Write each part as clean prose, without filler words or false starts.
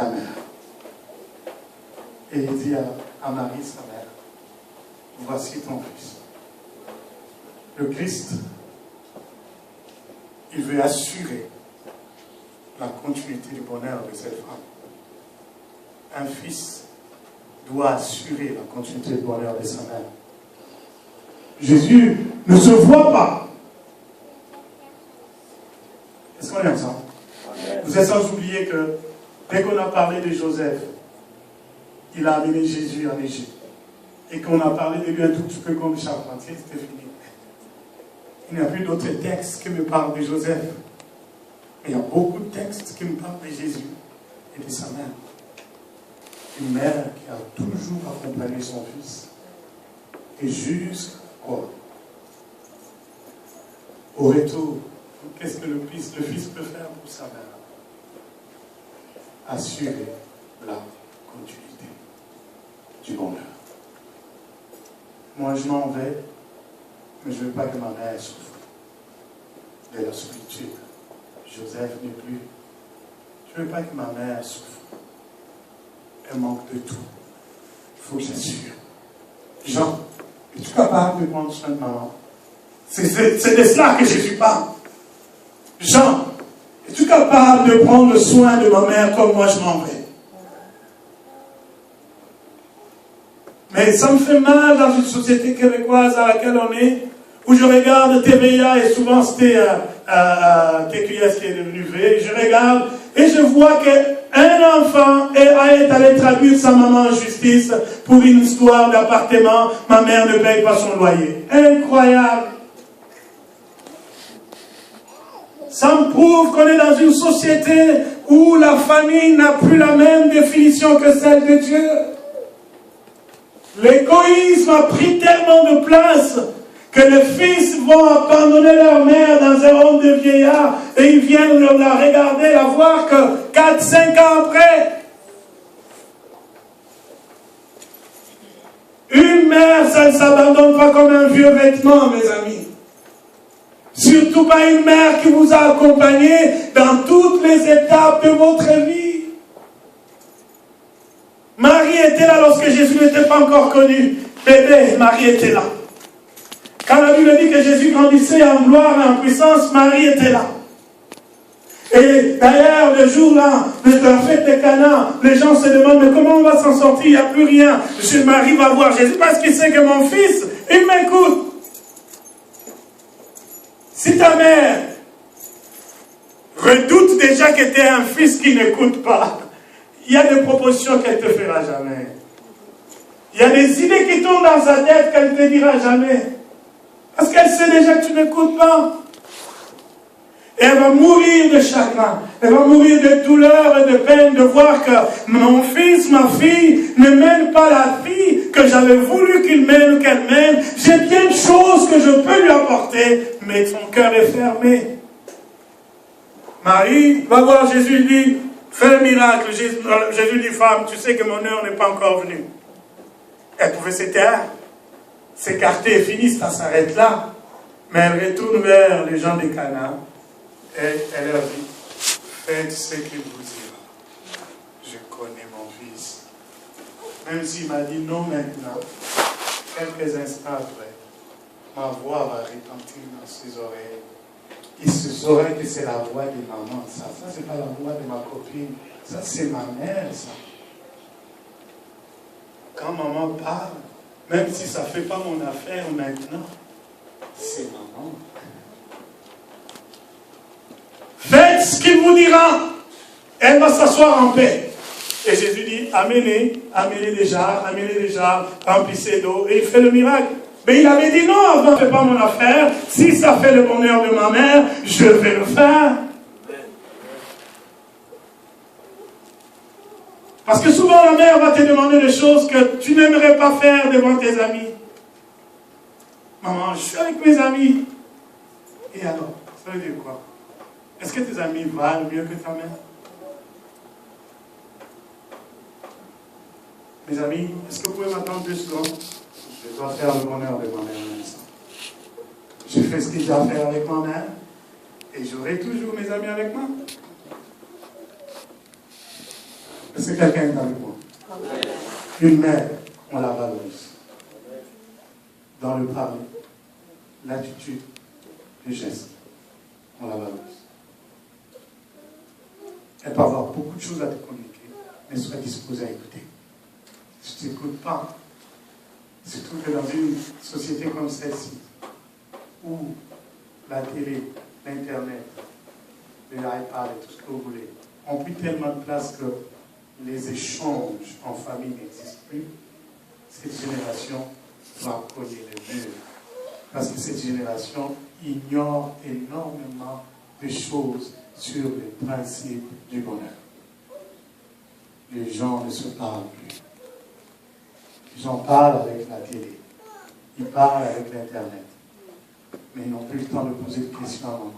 ta mère. Et il dit à Marie, sa mère, voici ton fils. Le Christ, il veut assurer la continuité du bonheur de cette femme. Un fils doit assurer la continuité du bonheur de sa mère. Jésus ne se voit pas. Est-ce qu'on est ensemble? Vous êtes sans oublier que dès qu'on a parlé de Joseph, il a amené Jésus en Égypte. Et qu'on a parlé de lui un tout petit peu comme charpentier, c'était fini. Il n'y a plus d'autres textes qui me parlent de Joseph. Mais il y a beaucoup de textes qui me parlent de Jésus et de sa mère. Une mère qui a toujours accompagné son fils. Et jusqu'à quoi? Au retour, qu'est-ce que le fils peut faire pour sa mère? Assurer la continuité du bonheur. Moi, je m'en vais, mais je ne veux pas que ma mère souffre de la solitude. Joseph n'est plus. Je ne veux pas que ma mère souffre. Elle manque de tout. Il faut que j'assure. Jean, es-tu capable de prendre soin de maman? C'est de cela que Jésus parle. Jean, es-tu capable de prendre soin de ma mère comme moi je m'en vais? Mais ça me fait mal dans une société québécoise à laquelle on est, où je regarde TVA et souvent c'était TQS qui est devenu V, je regarde et je vois qu'un enfant est allé traduire sa maman en justice pour une histoire d'appartement, ma mère ne paye pas son loyer. Incroyable! Ça me prouve qu'on est dans une société où la famille n'a plus la même définition que celle de Dieu. L'égoïsme a pris tellement de place que les fils vont abandonner leur mère dans un home de vieillards et ils viennent la regarder, la voir que 4-5 ans après. Une mère, ça ne s'abandonne pas comme un vieux vêtement, mes amis. Surtout pas une mère qui vous a accompagné dans toutes les étapes de votre vie. Marie était là lorsque Jésus n'était pas encore connu. Bébé, Marie était là. Quand la Bible dit que Jésus grandissait en gloire et en puissance, Marie était là. Et d'ailleurs, le jour-là, de la fête de Cana, les gens se demandent, mais comment on va s'en sortir? Il n'y a plus rien. Marie va voir Jésus parce qu'il sait que mon fils, il m'écoute. Si ta mère redoute déjà que tu es un fils qui n'écoute pas, il y a des propositions qu'elle ne te fera jamais. Il y a des idées qui tournent dans sa tête qu'elle ne te dira jamais. Parce qu'elle sait déjà que tu n'écoutes pas. Et elle va mourir de chagrin. Elle va mourir de douleur et de peine de voir que mon fils, ma fille, ne mène pas la vie que j'avais voulu qu'il mène ou qu'elle mène. J'ai bien de choses que je peux lui apporter, mais son cœur est fermé. Marie va voir Jésus, lui dit, fais le miracle. Jésus dit, femme, tu sais que mon heure n'est pas encore venue. Elle pouvait se taire, s'écarter et finir, ça s'arrête là. Mais elle retourne vers les gens de Cana et elle leur dit, faites ce qu'il vous dira. Je connais mon fils. Même s'il m'a dit non maintenant, quelques instants après, ma voix va retentir dans ses oreilles. Il se saurait que c'est la voix de maman. Ça c'est pas la voix de ma copine. Ça, c'est ma mère, ça. Quand maman parle, même si ça ne fait pas mon affaire maintenant, c'est maman. Faites ce qu'il vous dira. Elle va s'asseoir en paix. Et Jésus dit, amenez les jarres, remplissez d'eau. Et il fait le miracle. Mais il avait dit non, avant, ne fais pas mon affaire. Si ça fait le bonheur de ma mère, je vais le faire. Parce que souvent la mère va te demander des choses que tu n'aimerais pas faire devant tes amis. Maman, je suis avec mes amis. Et alors, ça veut dire quoi? Est-ce que tes amis valent mieux que ta mère? Mes amis, est-ce que vous pouvez m'attendre 2 secondes? Je dois faire le bonheur de ma mère en instant. Je fais ce que j'ai à faire avec ma mère et j'aurai toujours mes amis avec moi. Est-ce que quelqu'un est avec moi? Une mère, on la valorise. Dans le parler, l'attitude, les gestes, on la valorise. Elle peut avoir beaucoup de choses à te communiquer, mais sois disposé à écouter. Si tu n'écoutes pas, surtout que dans une société comme celle-ci, où la télé, l'Internet, l'iPad et tout ce que vous voulez ont pris tellement de place que les échanges en famille n'existent plus, cette génération va cogner le mur. Parce que cette génération ignore énormément de choses sur les principes du bonheur. Les gens ne se parlent plus. Les gens parlent avec la télé. Ils parlent avec l'Internet. Mais ils n'ont plus le temps de poser de questions à maman.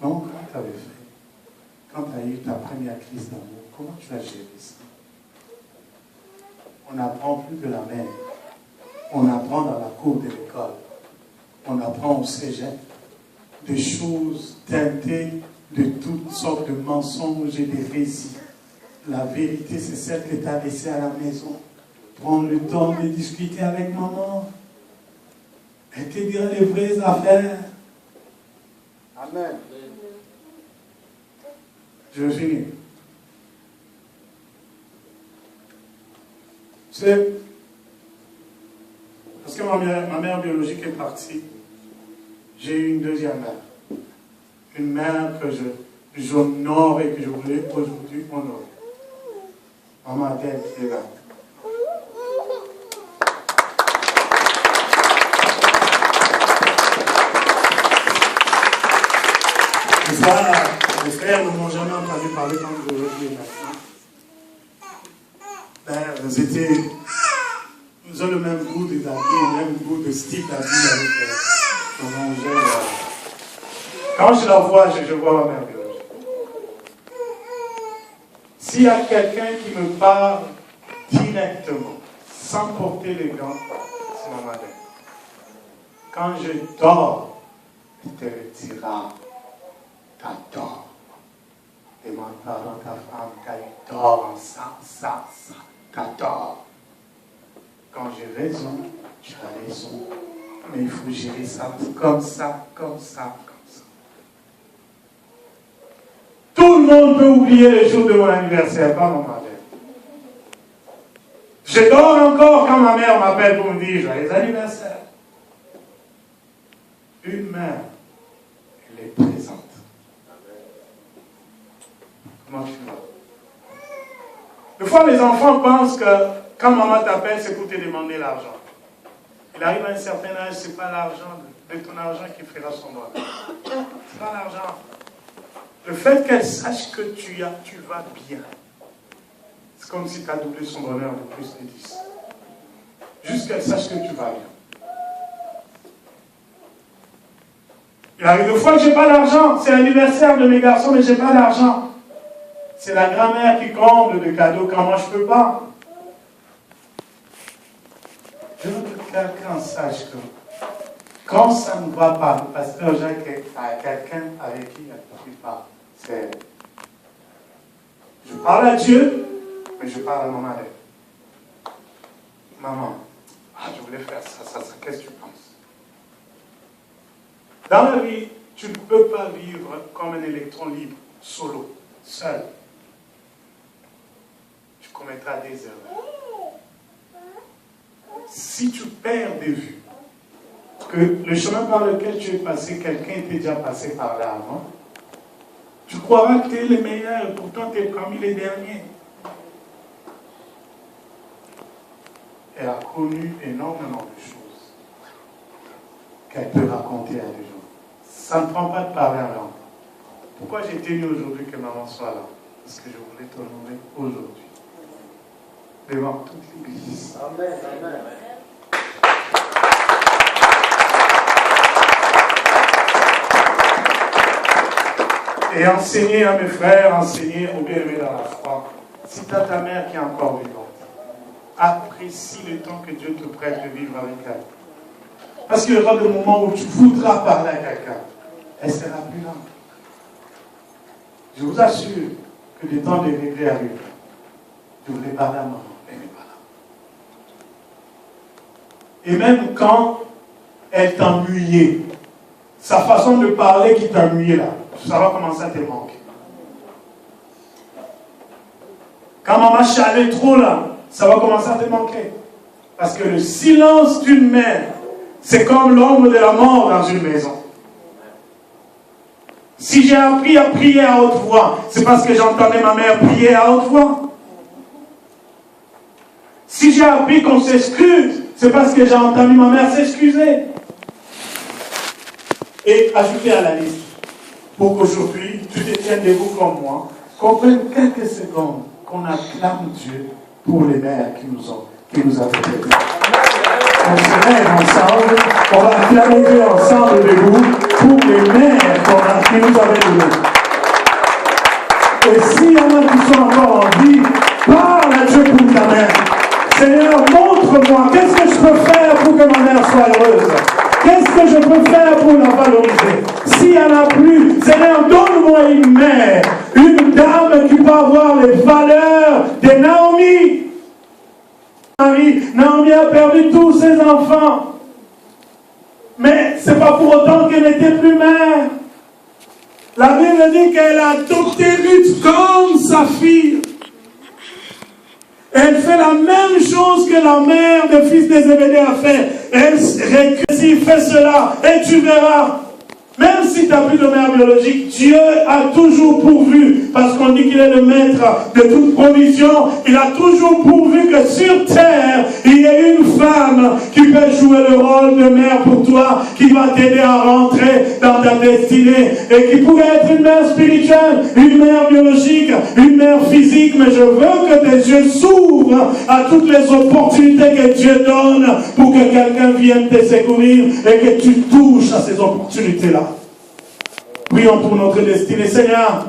Maman, comment tu avais fait? Quand tu as eu ta première crise d'amour, comment tu as géré ça? On n'apprend plus de la mère. On apprend dans la cour de l'école. On apprend au cégep des choses teintées de toutes sortes de mensonges et de récits. La vérité, c'est celle que tu as laissée à la maison. Prends le temps de discuter avec maman. Elle te dira les vraies affaires. Amen. Je vais finir. C'est parce que ma mère biologique est partie, j'ai eu une deuxième mère. Une mère que j'honore et que je voulais aujourd'hui honorer. Maman Adèle qui est là. Les frères ne m'ont jamais entendu parler comme je le dis maintenant. Ils ont le même goût d'habits, le même goût de style d'habits avec comment quand je la vois, je vois ma mère biologique. S'il y a quelqu'un qui me parle directement, sans porter les gants, c'est ma mère. Quand je dors, il te le dira. T'adores. Demande pardon à ta femme, t'adores en ça, t'adores. Quand j'ai raison, tu as raison. Mais il faut gérer ça comme ça. Tout le monde peut oublier le jour de mon anniversaire, pas mon mère. Je dors encore quand ma mère m'appelle pour me dire joyeux anniversaire. Une mère, elle est présente. Comment tu vas? Des fois, les enfants pensent que quand maman t'appelle, c'est pour te demander l'argent. Il arrive à un certain âge, ce n'est pas l'argent de ton argent qui fera son bonheur. Ce n'est pas l'argent. Le fait qu'elle sache que tu vas bien. C'est comme si tu as doublé son bonheur de plus de 10. Juste qu'elle sache que tu vas bien. Il arrive des fois que je n'ai pas d'argent. C'est l'anniversaire de mes garçons, mais je n'ai pas d'argent. C'est la grand-mère qui comble de cadeaux quand moi je ne peux pas. Je veux que quelqu'un sache que quand ça ne va pas, le pasteur Jacques a quelqu'un avec qui il ne parle pas. Je parle à Dieu, mais je parle à maman. Maman, je voulais faire ça, qu'est-ce que tu penses? Dans la vie, tu ne peux pas vivre comme un électron libre, solo, seul. Tu commettras des erreurs. Si tu perds de vue que le chemin par lequel tu es passé, quelqu'un était déjà passé par là avant, tu croiras que tu es le meilleur, et pourtant tu es parmi les derniers. Elle a connu énormément de choses qu'elle peut raconter à des gens. Ça ne prend pas de parler à l'homme. Pourquoi j'ai tenu aujourd'hui que maman soit là? Parce que je voulais t'honorer aujourd'hui. Devant toute l'église. Amen, amen. Et enseigner à mes frères, enseigner aux bien-aimés dans la foi. Si tu as ta mère qui est encore vivante, apprécie le temps que Dieu te prête de vivre avec elle. Parce qu'il y aura des moments où tu voudras parler à quelqu'un. Elle sera plus là. Je vous assure que le temps de régler arrive. Tu voulais pas là, maman, elle n'est pas là. Et même quand elle t'ennuyait, sa façon de parler qui t'ennuyait là, ça va commencer à te manquer. Quand maman chialait trop là, ça va commencer à te manquer. Parce que le silence d'une mère, c'est comme l'ombre de la mort dans une maison. Si j'ai appris à prier à haute voix, c'est parce que j'entendais ma mère prier à haute voix. Si j'ai appris qu'on s'excuse, c'est parce que j'ai entendu ma mère s'excuser. Et ajouter à la liste, pour qu'aujourd'hui, tu te tiennes debout comme moi, qu'on prenne quelques secondes, qu'on acclame Dieu pour les mères qui nous avaient aidés. On se lève ensemble, on va acclamer Dieu ensemble debout pour les mères qui nous avaient aidés. Et s'il y en a qui sont encore en vie, parle à Dieu pour ta mère. Seigneur, montre-moi, qu'est-ce que je peux faire pour que ma mère soit heureuse? Qu'est-ce que je peux faire pour la valoriser? S'il n'y en a plus, Seigneur, donne-moi une mère, une dame qui peut avoir les valeurs de Naomi. Naomi a perdu tous ses enfants. Mais ce n'est pas pour autant qu'elle n'était plus mère. La Bible dit qu'elle a adopté Ruth comme sa fille. Elle fait la même chose que la mère de fils de Zébédée a fait. Elle récrit, fais cela, et tu verras. Même si tu n'as plus de mère biologique, Dieu a toujours pourvu, parce qu'on dit qu'il est le maître de toute provision, il a toujours pourvu que sur terre, il y ait une femme qui peut jouer le rôle de mère pour toi, qui va t'aider à rentrer dans ta destinée, et qui pourrait être une mère spirituelle, une mère biologique, une mère physique, mais je veux que tes yeux s'ouvrent à toutes les opportunités que Dieu donne pour que quelqu'un vienne te secourir et que tu touches à ces opportunités-là. Prions pour notre destinée. Seigneur,